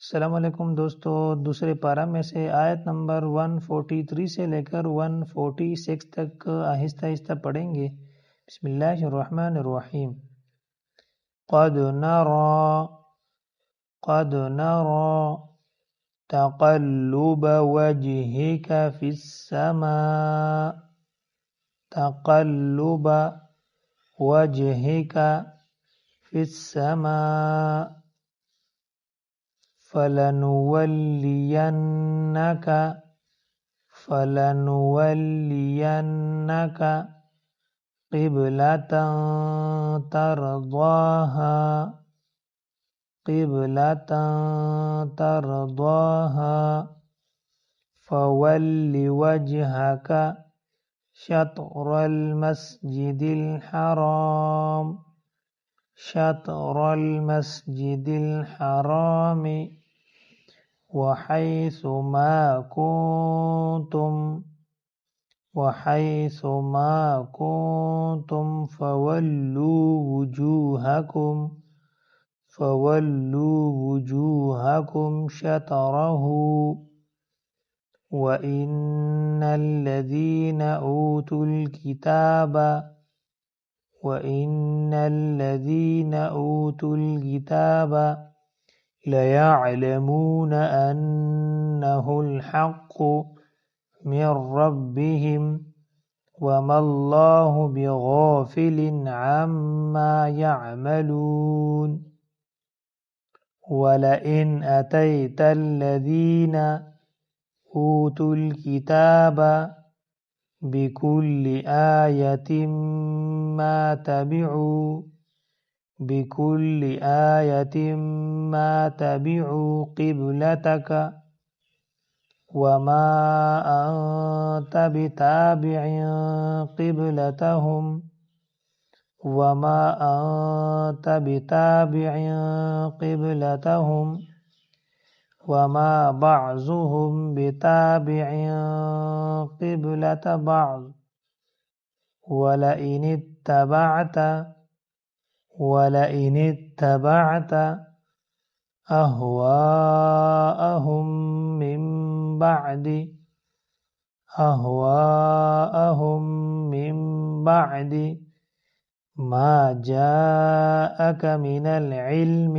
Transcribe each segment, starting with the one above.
السلام علیکم دوستو، دوسرے پارہ میں سے آیت نمبر 143 سے لے کر 146 تک آہستہ آہستہ پڑھیں گے۔ بسم اللہ الرحمن الرحیم۔ قد نرى تقلب وجهك في السماء تقلب وجهك في السماء فلنولينك قبلة ترضاها فول وجهك شطر المسجد الحرام وحيث ما كنتم فولوا وجوهكم شطره وإن الذين أوتوا الكتاب ليعلمون أنه الحق من ربهم وما الله بغافل عما يعملون ولئن أتيت الذين أوتوا الكتاب بكل آية ما تبعوا قبلتك وما أنت بتابع قبلتهم وما بعضهم بتابع قبلة بعض ولئن اتبعت أهواءهم من بعد ما جاءك من العلم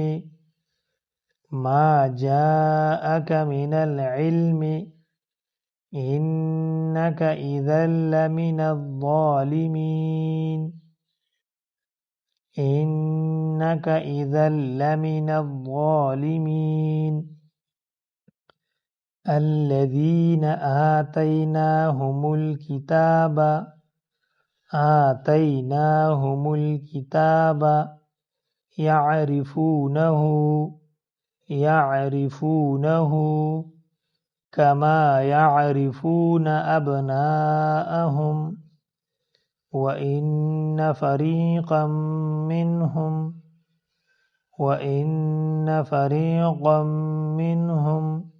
إنك إذا لمن الظالمين الذين آتيناهم الكتاب يعرفونه كما يعرفون أبناءهم وإن فريقا منهم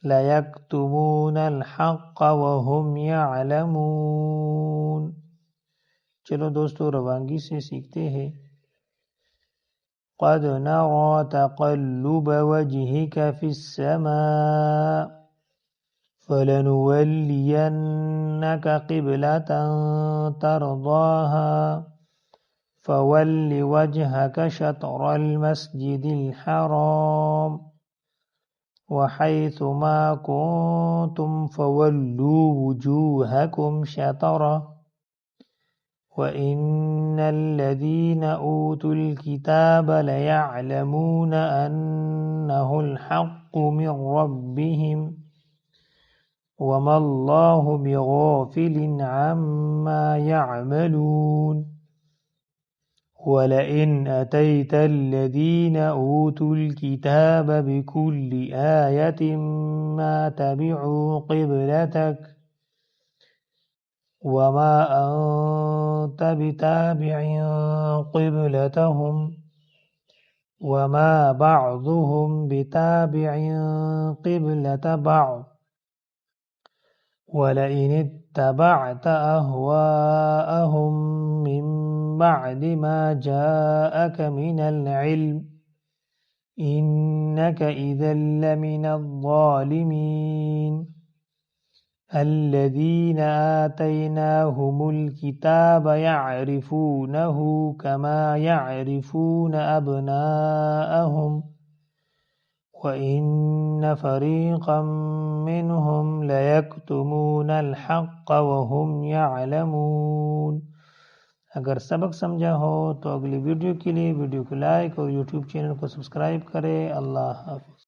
ليكتمون الحق وهم يعلمون۔ چلو دوستو روانگی سے سیکھتے ہیں۔ قد نرى تقلب وجهك في السماء فلنولينك قبلة ترضاها فول وجهك شطر المسجد الحرام وحيث ما كنتم فولوا وجوهكم شطره وإن الذين أوتوا الكتاب ليعلمون أنه الحق من ربهم وما الله بغافل عما يعملون ولئن أتيت الذين أوتوا الكتاب بكل آية ما تبعوا قبلتك وما أنت بتابع قبلتهم وما بعضهم بتابع قبلة بعض ولئن اتبعت أهواءهم من بعد ما جاءك من العلم إنك إذا لمن الظالمين الذين آتيناهم الكتاب يعرفونه كما يعرفون أبناءهم وإن فريقا منهم ليكتمون الحق وهم يعلمون۔ اگر سبق سمجھا ہو تو اگلی ویڈیو کے لیے ویڈیو کو لائک اور یوٹیوب چینل کو سبسکرائب کرے۔ اللہ حافظ۔